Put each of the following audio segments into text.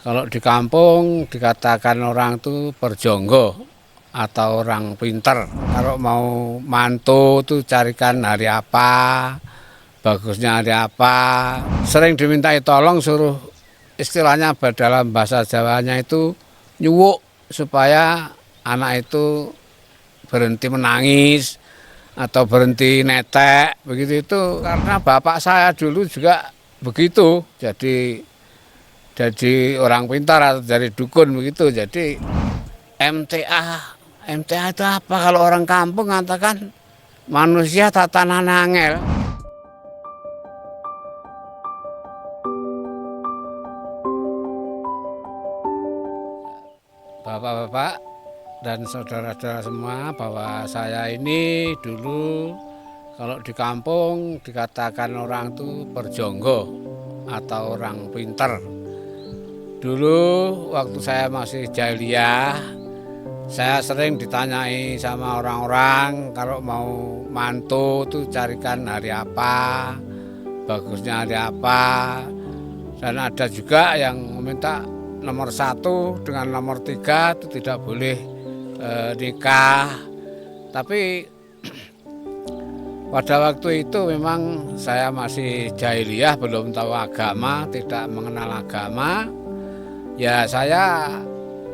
Kalau di kampung dikatakan orang tuh berjonggo atau orang pinter. Kalau mau mantu tuh carikan hari apa, bagusnya hari apa. Sering dimintai tolong suruh istilahnya dalam bahasa Jawanya itu nyuwuk supaya anak itu berhenti menangis atau berhenti netek begitu itu karena bapak saya dulu juga begitu jadi orang pintar atau dari dukun begitu. Jadi MTA, MTA itu apa? Kalau orang kampung mengatakan manusia tatanan angel. Bapak-bapak dan saudara-saudara semua, bahwa saya ini dulu kalau di kampung dikatakan orang tuh berjonggo atau orang pinter. Dulu waktu saya masih jahiliyah, saya sering ditanyai sama orang-orang kalau mau mantu tuh carikan hari apa, bagusnya hari apa. Dan ada juga yang meminta nomor 1 dengan nomor 3 itu tidak boleh nikah. Tapi pada waktu itu memang saya masih jahiliyah, belum tahu agama, tidak mengenal agama. Ya saya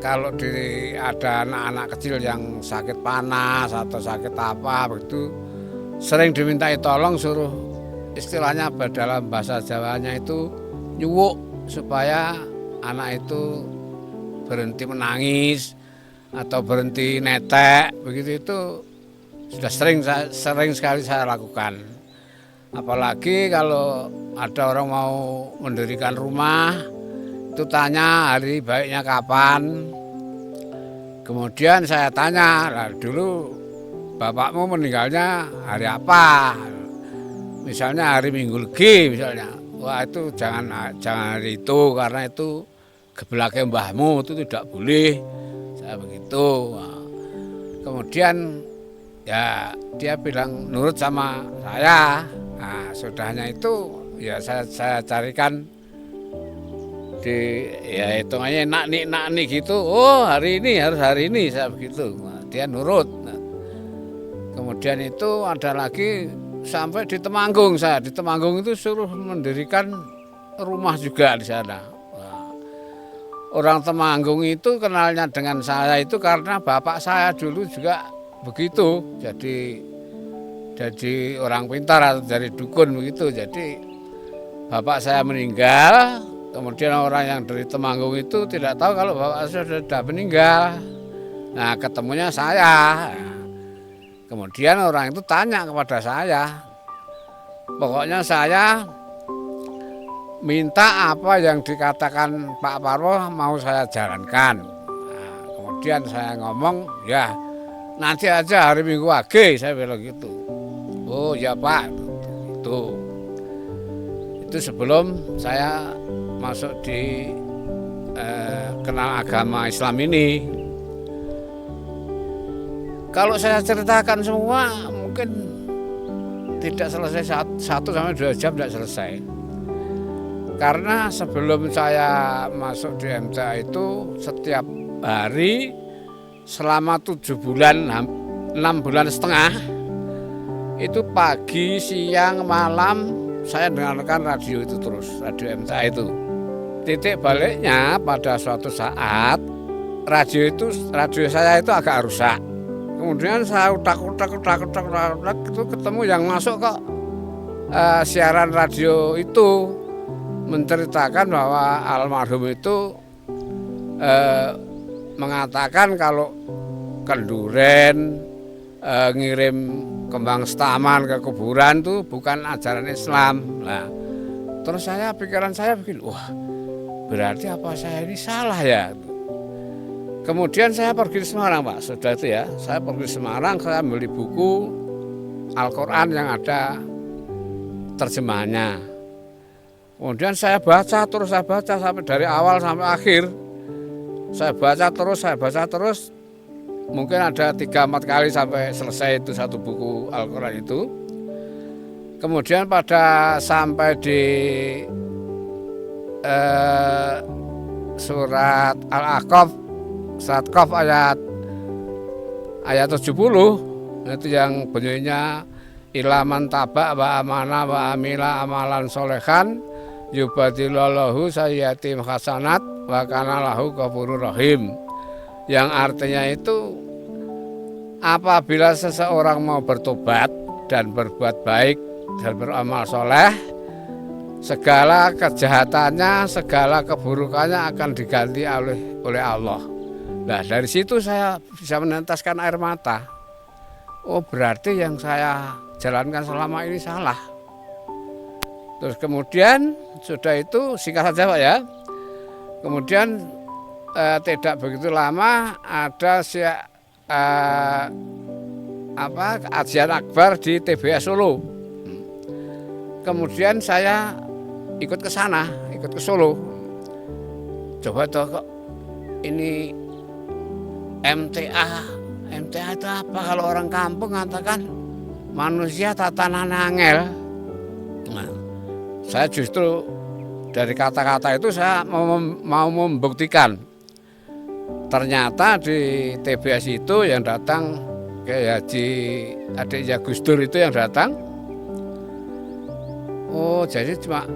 kalau ada anak-anak kecil yang sakit panas atau sakit apa begitu, sering dimintai tolong suruh istilahnya dalam bahasa Jawanya itu nyuwuk supaya anak itu berhenti menangis atau berhenti netek begitu. Itu sudah sering sekali saya lakukan. Apalagi kalau ada orang mau mendirikan rumah, itu tanya hari baiknya kapan. Kemudian saya tanya, lah dulu bapakmu meninggalnya hari apa? Misalnya hari Minggu Legi misalnya. Wah itu jangan hari itu karena itu geblake mbahmu itu tidak boleh. Saya begitu. Nah, kemudian ya dia bilang nurut sama saya. Nah sudahnya itu ya saya carikan ya hitungannya nak nih gitu. Oh hari ini harus hari ini saya begitu. Nah, dia nurut. Nah, kemudian itu ada lagi sampai di Temanggung, saya di Temanggung itu suruh mendirikan rumah juga di sana. Nah, orang Temanggung itu kenalnya dengan saya itu karena bapak saya dulu juga begitu. Jadi orang pintar atau dari dukun begitu. Jadi bapak saya meninggal. Kemudian orang yang dari Temanggung itu tidak tahu kalau bapak saya sudah meninggal. Nah ketemunya saya. Kemudian orang itu tanya kepada saya. Pokoknya saya minta apa yang dikatakan Pak Parwo mau saya jalankan. Nah, kemudian saya ngomong ya nanti aja hari Minggu Wage saya bilang gitu. Oh ya Pak, itu sebelum saya masuk di kenal agama Islam ini. Kalau saya ceritakan semua mungkin tidak selesai 1-2 jam tidak selesai. Karena sebelum saya masuk di MTA itu setiap hari selama 7 bulan, 6 bulan setengah itu pagi, siang, malam saya dengarkan radio itu terus, radio MTA itu. Titik baliknya pada suatu saat radio saya itu agak rusak. Kemudian saya utak itu ketemu yang masuk kok siaran radio itu menceritakan bahwa almarhum itu mengatakan kalau kenduren ngirim kembang setaman ke kuburan tuh bukan ajaran Islam. Nah, terus pikiran saya begini, wah berarti apa saya ini salah ya? Kemudian saya pergi ke Semarang Pak, sudah itu ya. Saya pergi ke Semarang, saya beli buku Al-Quran yang ada terjemahannya. Kemudian saya baca sampai dari awal sampai akhir. Saya baca terus. Mungkin ada 3-4 kali sampai selesai itu satu buku Al-Quran itu. Kemudian pada sampai di surat Al-Aqaf, surat Qaf ayat 70, itu yang bunyinya ilaman taba wa amana wa amila amalan solehan yubadillallahu sayyatim hasanat wa kana lahu ghafurur rahim. Yang artinya itu apabila seseorang mau bertobat dan berbuat baik dan beramal soleh, segala kejahatannya, segala keburukannya akan diganti oleh Allah. Nah, dari situ saya bisa menentaskan air mata. Oh, berarti yang saya jalankan selama ini salah. Terus kemudian sudah itu singkat saja Pak ya. Kemudian tidak begitu lama ada kajian akbar di TBS Solo. Kemudian saya ikut ke sana, ikut ke Solo. Coba toh kok ini MTA itu apa? Kalau orang kampung mengatakan manusia tatanan angel. Nah, saya justru dari kata-kata itu saya mau membuktikan. Ternyata di TBS itu yang datang kayak Haji adiknya Gus Dur itu yang datang. Oh, jadi cuma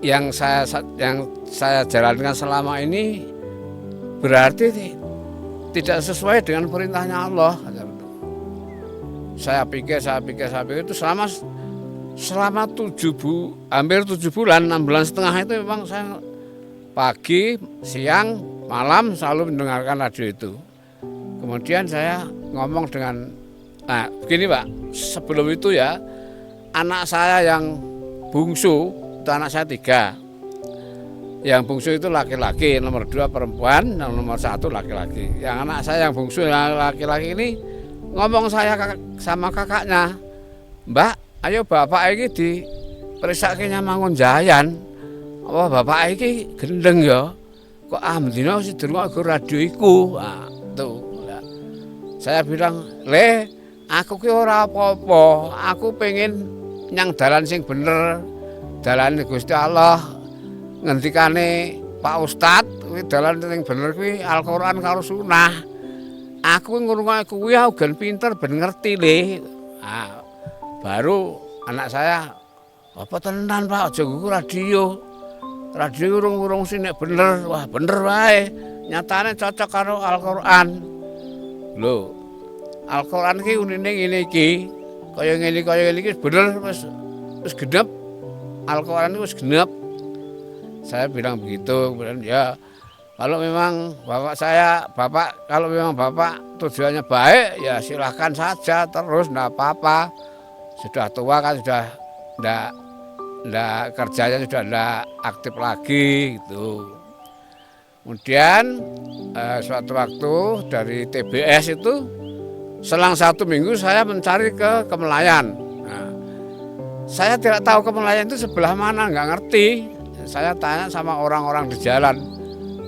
yang saya jalankan selama ini berarti tidak sesuai dengan perintahnya Allah. Saya pikir itu selama hampir 7 bulan, 6 bulan setengah itu memang saya pagi, siang, malam selalu mendengarkan radio itu. Kemudian saya ngomong dengan, begini Pak, sebelum itu ya, anak saya yang bungsu, itu anak saya 3. Yang bungsu itu laki-laki, nomor 2 perempuan, dan nomor 1 laki-laki. Yang anak saya yang bungsu yang laki-laki ini ngomong saya sama kakaknya, Mbak, ayo bapak ini diperiksa Mangun Jayan. Oh, bapak ini gendeng ya. Kok amdina sih dirungokno radio iku. Nah, tuh. Saya bilang, "Le, aku ki ora apa-apa. Aku pengen nyang dalan sing bener. Dalan Gusti Allah. Ngendikane Pak Ustad, kuwi dalan sing bener kuwi Al-Qur'an karo Sunnah. Aku ngrungokke kuwi ben pinter ben ngerti le." Nah, baru anak saya, "Apa tenan Pak, aja nggo radio. Radio urung sing nek bener." Wah, bener wae. Nyatane cocok karo Al-Qur'an. Lho, Al-Qur'an ki unine ngene iki. Kaya ngene iki bener wis genep. Al-Qur'an wis genep. Saya bilang begitu, kemudian ya kalau memang kalau memang bapak tujuannya baik ya silahkan saja terus, enggak apa-apa. Sudah tua kan, sudah enggak kerjanya sudah enggak aktif lagi gitu. Kemudian suatu waktu dari TBS itu selang 1 minggu saya mencari ke Kemelayan. Nah, saya tidak tahu Kemelayan itu sebelah mana, enggak ngerti. Saya tanya sama orang-orang di jalan,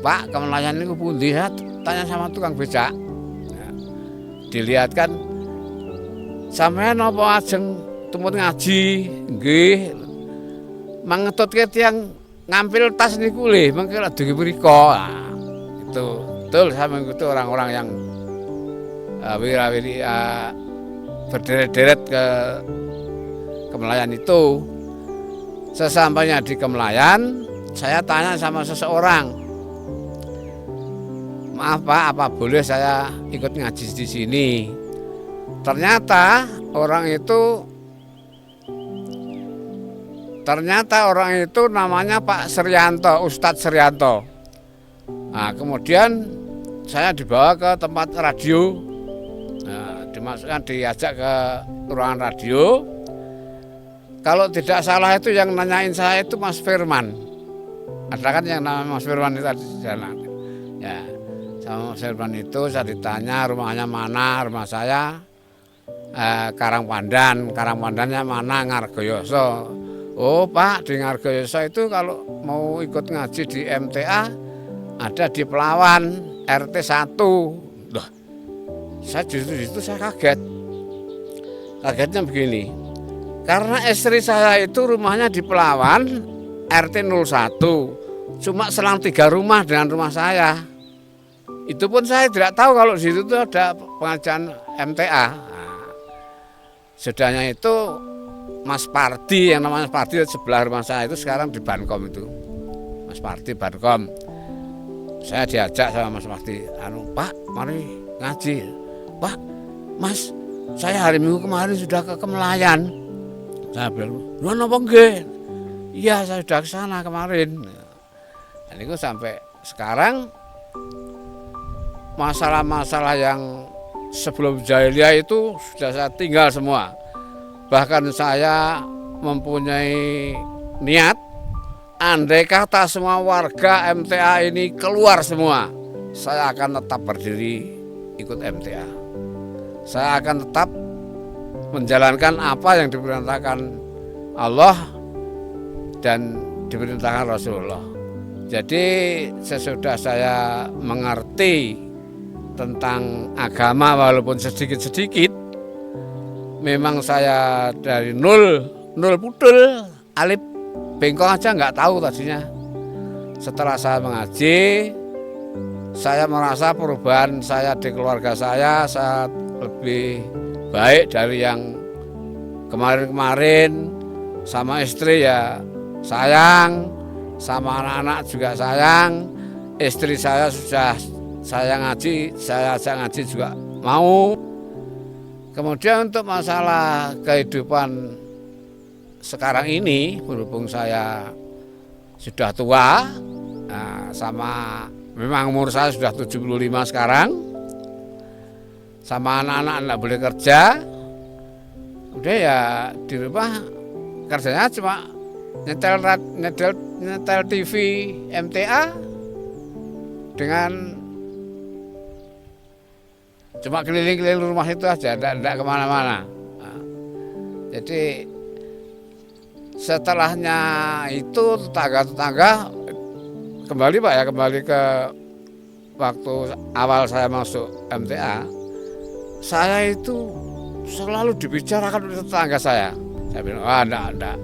"Pak, Kemelayan ini pundi?" Saya tanya sama tukang becak. Nah, dilihatkan, "Sampeyan napa ajeng tumut ngaji?" "Nggih. Mangetutke tiyang ngampil tas niku lho, mengke lak dugi mriko." Nah, itu betul saya mengikuti orang-orang yang wira-wiri berderet-deret ke Kemelayan itu. Sesampainya di Kemelayan, saya tanya sama seseorang, "Maaf Pak, apa boleh saya ikut ngaji di sini?" Ternyata orang itu namanya Pak Suryanto, Ustadz Suryanto. Nah, kemudian saya dibawa ke tempat radio, diajak ke ruangan radio. Kalau tidak salah itu yang nanyain saya itu Mas Firman. Ada kan yang namanya Mas Firman itu di sana. Ya, sama Mas Firman itu saya ditanya rumahnya mana, rumah saya Karangpandannya mana, Ngargoyoso. "Oh Pak, di Ngargoyoso itu kalau mau ikut ngaji di MTA ada di Pelawan RT 1. Loh, saya justru saya kaget. Kagetnya begini. Karena istri saya itu rumahnya di Pelawan RT 01. cuma selang 3 rumah dengan rumah saya. Itu pun saya tidak tahu kalau di situ ada pengajian MTA. Nah, sudahnya itu Mas Pardi, yang namanya Mas Pardi sebelah rumah saya itu sekarang di Bankom itu. Mas Pardi Bankom. Saya diajak sama Mas Pardi, Pak, mari ngaji. Pak, Mas, saya hari Minggu kemarin sudah ke Kemelayan. Saya bilang, "Lu napa nggih?" "Iya, saya sudah ke sana kemarin." Dan itu sampai sekarang masalah-masalah yang sebelum jahiliyah itu sudah saya tinggal semua. Bahkan saya mempunyai niat, andai kata semua warga MTA ini keluar semua, saya akan tetap berdiri ikut MTA. Saya akan tetap menjalankan apa yang diperintahkan Allah dan diperintahkan Rasulullah. Jadi sesudah saya mengerti tentang agama walaupun sedikit-sedikit, memang saya dari nol putul, alif bengkong aja nggak tahu tadinya. Setelah saya mengaji, saya merasa perubahan saya di keluarga saya lebih baik dari yang kemarin-kemarin. Sama istri ya sayang, sama anak-anak juga sayang. Istri saya sudah saya ajak ngaji juga mau. Kemudian untuk masalah kehidupan sekarang ini, berhubung saya sudah tua, sama memang umur saya sudah 75 sekarang, sama anak-anak enggak boleh kerja, udah ya di rumah kerjanya cuma nyetel TV MTA dengan cuma keliling-keliling rumah itu aja, enggak kemana-mana. Nah, jadi setelahnya itu tetangga-tetangga kembali ke waktu awal saya masuk MTA. Saya itu selalu dibicarakan oleh tetangga saya. Saya bilang, enggak.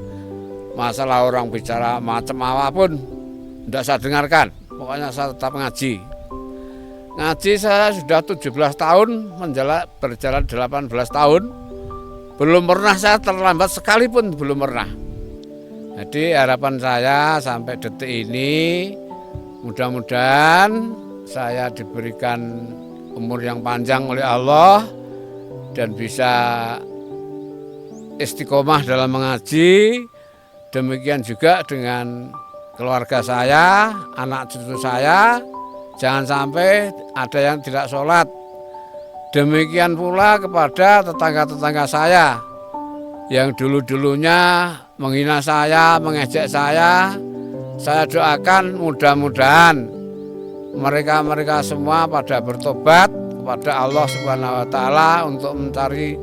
Masalah orang bicara macam apapun, enggak saya dengarkan. Pokoknya saya tetap ngaji. Ngaji saya sudah 17 tahun, berjalan 18 tahun. Belum pernah saya terlambat sekalipun, belum pernah. Jadi harapan saya sampai detik ini, mudah-mudahan saya diberikan umur yang panjang oleh Allah dan bisa istiqomah dalam mengaji. Demikian juga dengan keluarga saya, anak cucu saya. Jangan sampai ada yang tidak sholat. Demikian pula kepada tetangga-tetangga saya yang dulu-dulunya menghina saya, mengejek saya. Saya doakan mudah-mudahan mereka semua pada bertobat kepada Allah Subhanahu wa Ta'ala untuk mencari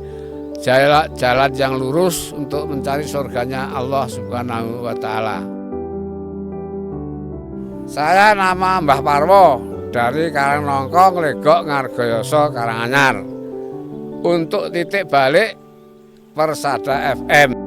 jalan yang lurus untuk mencari surganya Allah Subhanahu wa Ta'ala. Saya nama Mbah Parwo dari Karangnongko, Legok, Ngargoyoso, Karanganyar. Untuk titik balik Persada FM.